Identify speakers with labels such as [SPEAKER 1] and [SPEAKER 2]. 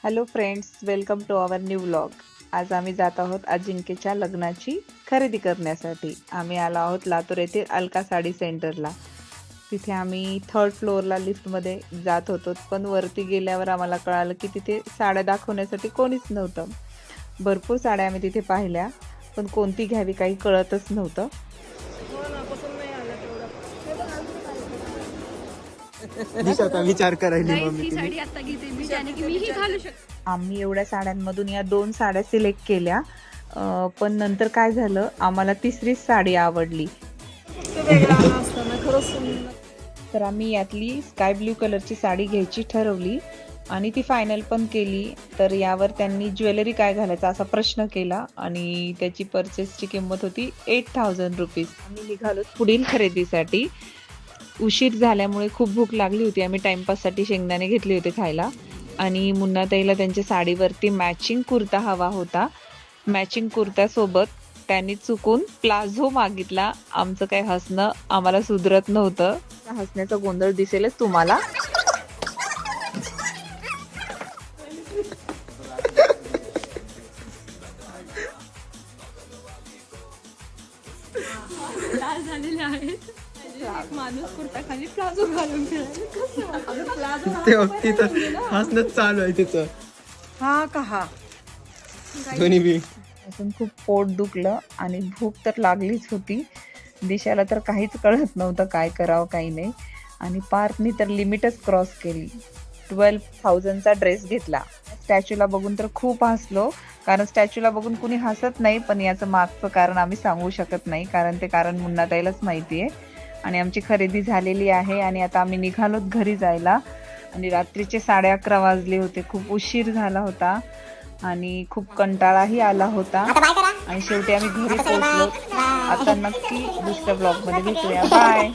[SPEAKER 1] Hello friends, welcome to our new vlog. आज आम्ही जात आहोत अजिंक्यच्या लग्नाची खरेदी करण्यासाठी. आम्ही आलो आहोत लातूर येथील अलका साडी सेंटरला. तिथे आम्ही थर्ड फ्लोअरला लिफ्टमध्ये जात होतो, पण वरती गेल्यावर आम्हाला कळालं की तिथे साड्या दाखवण्यासाठी कोणीच नव्हतं. भरपूर साड्या आम्ही तिथे पाहिल्या, पण कोणती घ्यावी काही कळतच नव्हतं.
[SPEAKER 2] दिशाचा विचार करायली मम्मी
[SPEAKER 3] ही
[SPEAKER 2] तुम्ही.
[SPEAKER 3] साडी आता घेते मी, ज्याने की मीही घालू शकते.
[SPEAKER 1] आम्ही एवढ्या साड्यांमधून या 2 साड्या सिलेक्ट केल्या, पण नंतर काय झालं, आम्हाला तिसरीच साडी आवडली. तर आम्ही यातली स्काय ब्ल्यू कलरची साडी घ्यायची ठरवली आणि ती फायनल पण केली. तर यावर त्यांनी ज्वेलरी काय घालायचा असा प्रश्न केला आणि त्याची परचेसची किंमत होती 8000 रुपीज. आम्ही निघालो पुढील खरेदीसाठी. उशीर झाल्यामुळे खूप भूक लागली होती. आम्ही टाइमपाससाठी शेंगदाणे घेतले होते खायला आणि मुन्नाताईला त्यांच्या साडीवरती मॅचिंग कुर्ता हवा होता. मॅचिंग कुर्त्यासोबत त्यांनी चुकून प्लाझो मागितला. आमचं काय हसणं आम्हाला सुधरत नव्हतं. हसण्याचा गोंधळ दिसेलच तुम्हाला.
[SPEAKER 3] लाल झालेले आहेत. माणूस कुर्ता खाली प्लाझो घालून
[SPEAKER 2] ते तिथं हसणंच चालू आहे तिचं.
[SPEAKER 3] हा का हा
[SPEAKER 2] दोन्ही बी
[SPEAKER 1] अजून खूप पोट दुखलं आणि भूक तर लागलीच होती. दिशाला तर काहीच कळत नव्हतं काय करावं काही नाही. आणि पार्थनी तर लिमिटच क्रॉस केली. 12,000चा ड्रेस घेतला. स्टॅच्यूला बघून तर खूप हसलो, कारण स्टॅच्यूला बघून कुणी हसत नाही, पण याचं मागचं कारण आम्ही सांगू शकत नाही, कारण ते कारण मुन्नाताईलाच माहिती आहे. आणि आमची खरेदी झालेली आहे आणि आता आम्ही निघालोत घरी जायला. आणि रात्रीचे 11:30 वाजले होते. खूप उशीर झाला होता आणि खूप कंटाळाही आला होता. आणि शेवटी आम्ही घरी पोहोचलो. आता नक्की दुसऱ्या ब्लॉगमध्ये भेटूया. बाय.